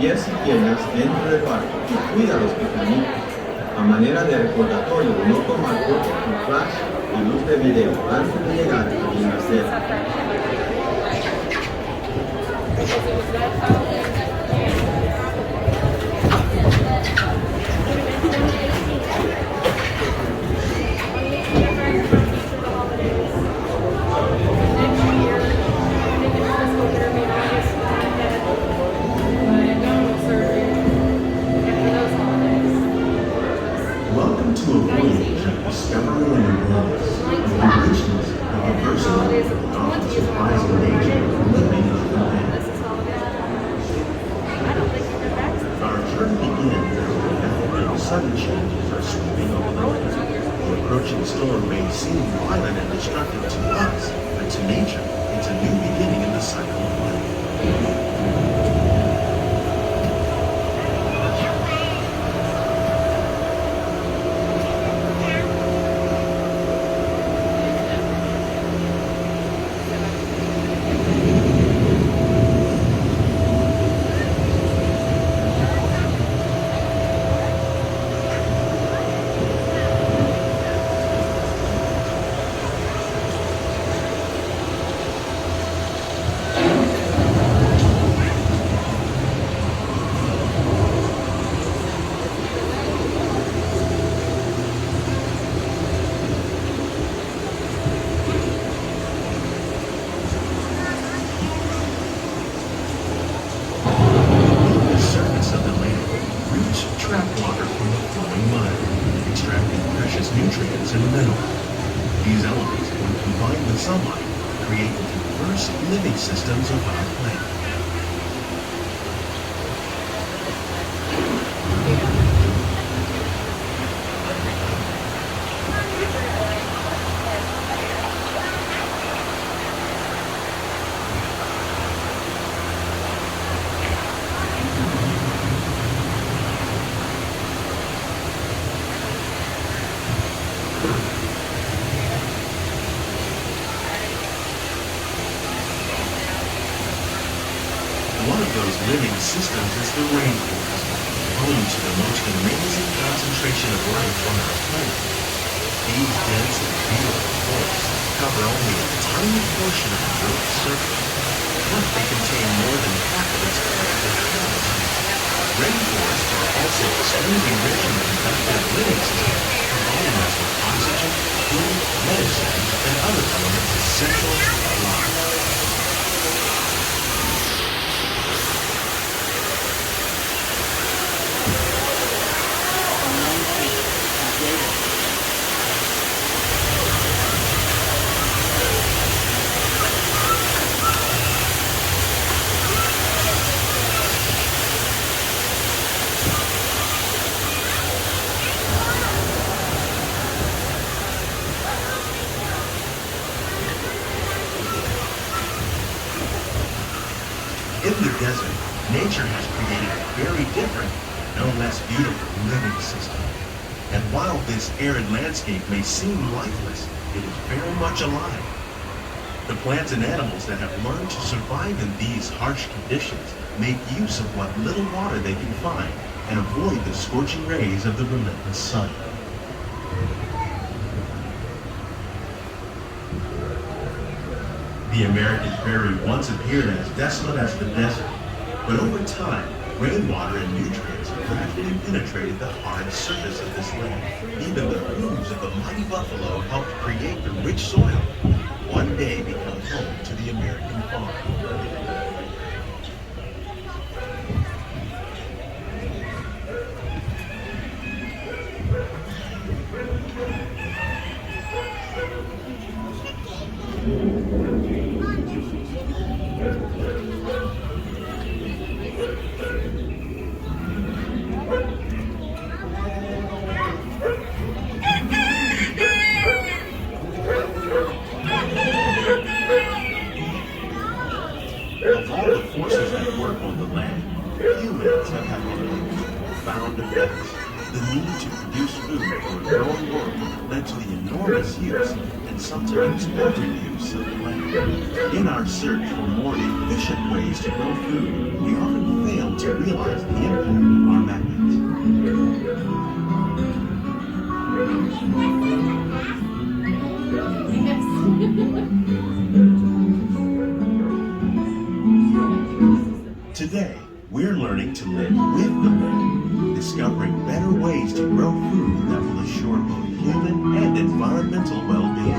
pies y piernas dentro del barco y cuida a los pequeñitos, a manera de recordatorio de no tomar fotos con flash y luz de video antes de llegar a la acera. Welcome to a voyage of discovery and awareness, of the richness of diversity, and of the surprising nature of living on the planet. Our journey begins as we navigate sudden changes are sweeping over the land. The approaching storm may seem violent and destructive to us, but to nature, it's a new beginning in the cycle of life. Nutrients and minerals. These elements, when combined with sunlight, create the diverse living systems of our planet. One of those living systems is the rainforest, home to the most amazing concentration of life on our planet. These dense and beautiful forests cover only a tiny portion of the Earth's surface, but they contain more than half of its collective habitat. Rainforests are also extremely rich in productive living systems, providing us with oxygen, food, medicine, and other elements essential to life. In the desert, nature has created a very different, no less beautiful living system. And while this arid landscape may seem lifeless, it is very much alive. The plants and animals that have learned to survive in these harsh conditions make use of what little water they can find and avoid the scorching rays of the relentless sun. The American prairie once appeared as desolate as the desert, but over time, rainwater and nutrients have gradually penetrated the hard surface of this land. Even the hooves of the mighty buffalo helped create the rich soil that one day become home to the American farm. Of all the forces that work on the land, humans have had one of the most profound effects. The need to produce food for a growing world led to the enormous use and sometimes overuse of land. In our search for more efficient ways to grow food, we often fail to realize the impact of our magnets. Today, we're learning to live with the land, discovering better ways to grow food that will assure both human and environmental well-being.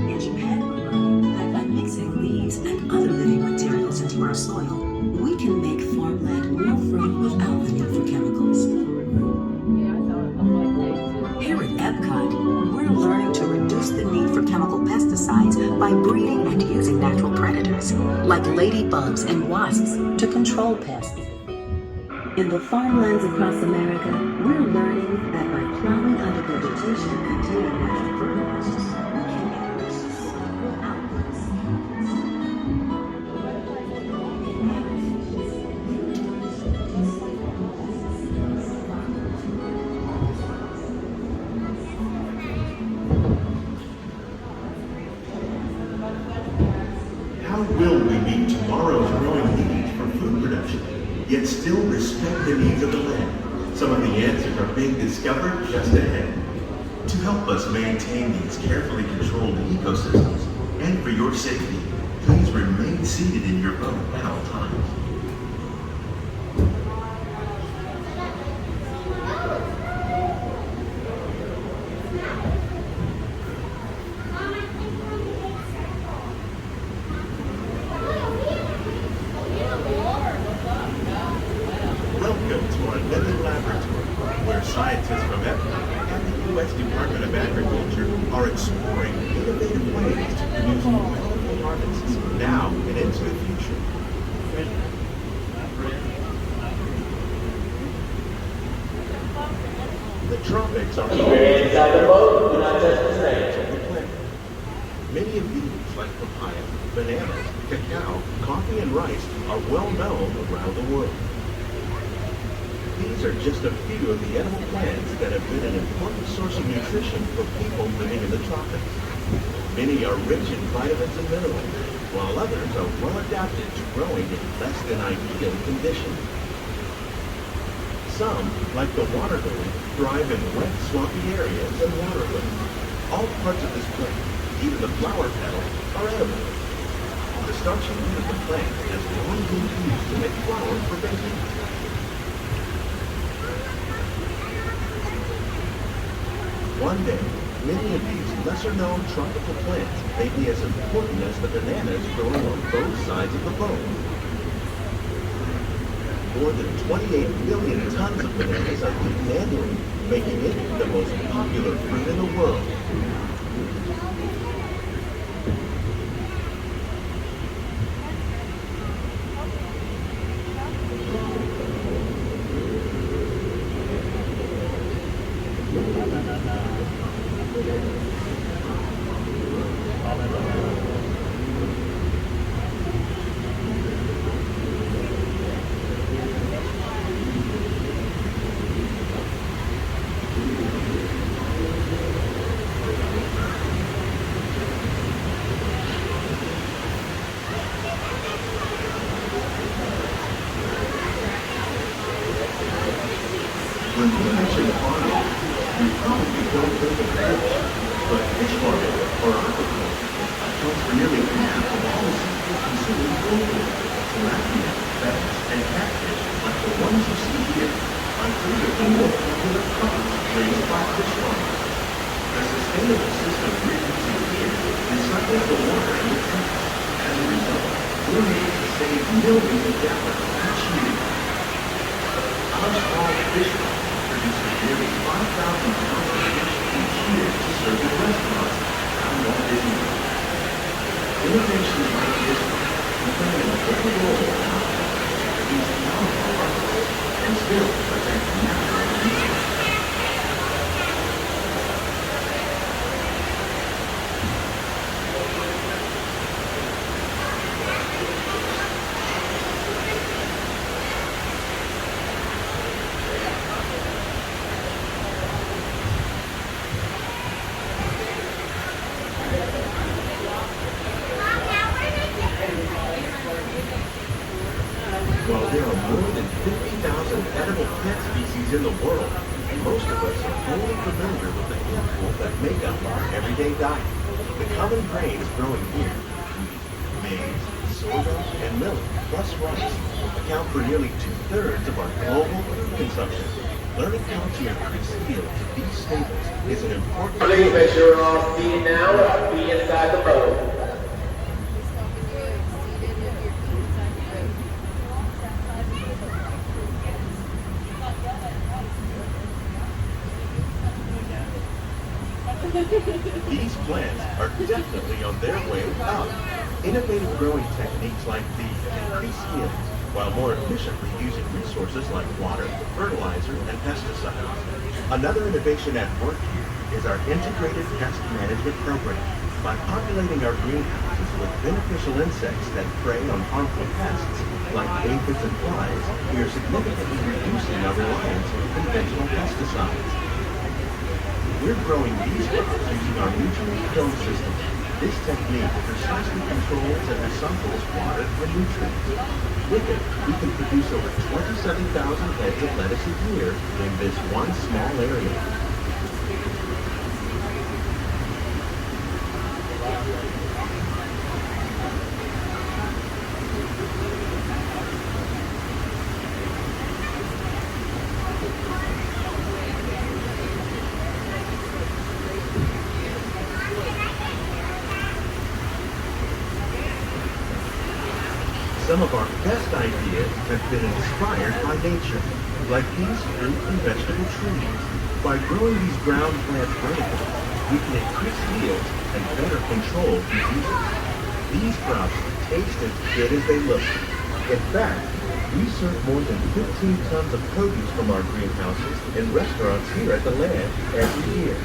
In Japan, we're learning that by mixing these and other living materials into our soil, we can make farmland more fertile without the need for chemicals. Here at Epcot, we're learning to reduce the need for chemical pesticides by breeding and using natural predators, like ladybugs and wasps, to control pests. In the farmlands across America, we're learning that by plowing under vegetation containing natural fertilizers, we can enrich the soil without How will we meet tomorrow's growing needs for food production, yet still respect the needs of the land? Some of the answers are being discovered just ahead. To help us maintain these carefully controlled ecosystems, and for your safety, please remain seated in your boat at all times. Welcome to our living laboratory, where scientists from Epcot and the U.S. Department of Agriculture are exploring innovative ways to produce quality harvests now and into the future. The tropics are Inside the boat, do not touch the sand. of the planet. Many of these, like papaya, bananas, cacao, coffee, and rice, are well known around the world. These are just a few of the edible plants that have been an important source of nutrition for people living in the tropics. Many are rich in vitamins and minerals, while others are well adapted to growing in less than ideal conditions. Some, like the water lily, thrive in wet, swampy areas and waterways. All parts of this plant, even the flower petals, are edible. The starchy root of the plant has long been used to make flour for baking. One day, many of these lesser-known tropical plants may be as important as the bananas growing on both sides of the boat. More than 28 million tons of bananas are eaten annually, making it the most popular fruit in the world. When we mention farming, we probably don't think of fish, but fish farming, or aquaculture, accounts for nearly half of all the seafood consumed globally. Tilapia, bass, and catfish, like the ones you see here, are three of the more popular crops raised by fish farmers. The sustainable system we're using here recycles the water in the tanks. As a result, we're able to save millions of gallons each year. Our small fish farm produces nearly 5,000 pounds of fish each year to serve in restaurants around Walt Disney World. Innovations like this one can play an important role in how to produce powerful harvests and still protect natural resources. 50,000 edible plant species in the world, and most of us are only familiar with the handful that make up our everyday diet. The common grains growing here, wheat, maize, sorghum, and millet, plus rice, account for nearly 2/3 of our global food consumption. Learning how to increase yields of these staples is an important... Please make sure we're all seated now. Be inside the boat. These plants are definitely on their way up. Innovative growing techniques like these increase yields while more efficiently using resources like water, fertilizer, and pesticides. Another innovation at work here is our integrated pest management program. By populating our greenhouses with beneficial insects that prey on harmful pests like aphids and flies, we are significantly reducing our reliance on conventional pesticides. We're growing these crops using our nutrient film system. This technique precisely controls and recycles water and nutrients. With it, we can produce over 27,000 heads of lettuce a year in this one small area. Some of our best ideas have been inspired by nature, like these fruit and vegetable trees. By growing these ground plant vertically, we can increase yields and better control diseases. These crops taste as good as they look. In fact, we serve more than 15 tons of produce from our greenhouses in restaurants here at the land every year.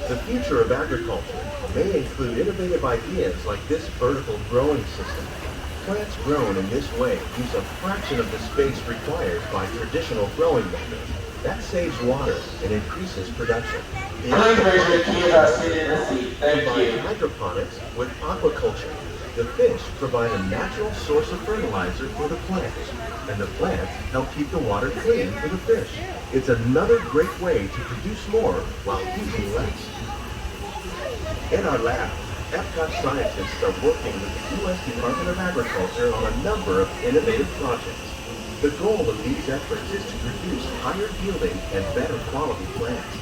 The future of agriculture may include innovative ideas like this vertical growing system. Plants grown in this way use a fraction of the space required by traditional growing methods. That saves water and increases production. Please make sure the kids are sitting in the seat. Thank you. Hydroponics with aquaculture. The fish provide a natural source of fertilizer for the plants, and the plants help keep the water clean for the fish. It's another great way to produce more while using less. In our lab, Epcot scientists are working with the U.S. Department of Agriculture on a number of innovative projects. The goal of these efforts is to produce higher yielding and better quality plants.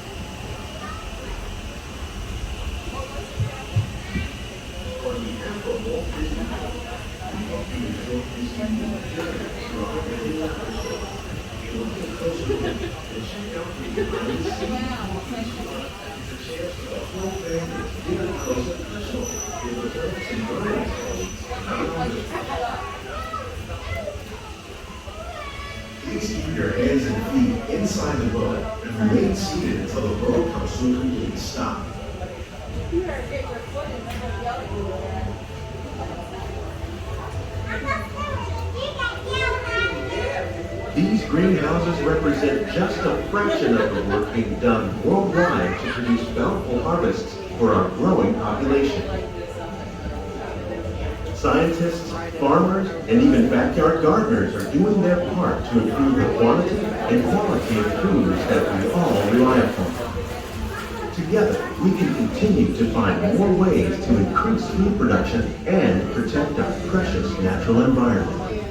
On behalf of Walt Disney, we hope you enjoy this unique journey through our many laboratories. If you look at a closer look and check out the behind-the-scenes walking tour, it's a chance for the whole family to get up close and personal with the plants and growing techniques out on the Please keep your hands and feet inside the boat and remain seated until the boat comes to a complete stop. These greenhouses represent just a fraction of the work being done worldwide to produce bountiful harvests for our growing population. Scientists, farmers, and even backyard gardeners are doing their part to improve the quantity and quality of foods that we all rely upon. Together, we can continue to find more ways to increase food production and protect our precious natural environment.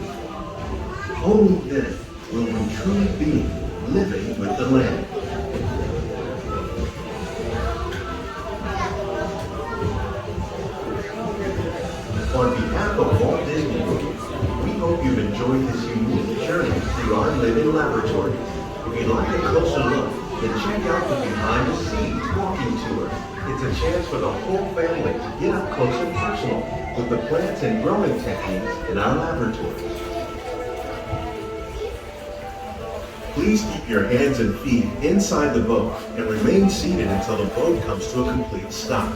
Only then will we truly be living with the land. On behalf of Walt Disney World, we hope you've enjoyed this unique journey through our living laboratories. If you'd like a closer look, then check out the Behind the Scenes walking tour. It's a chance for the whole family to get up close and personal with the plants and growing techniques in our laboratories. Please keep your hands and feet inside the boat and remain seated until the boat comes to a complete stop.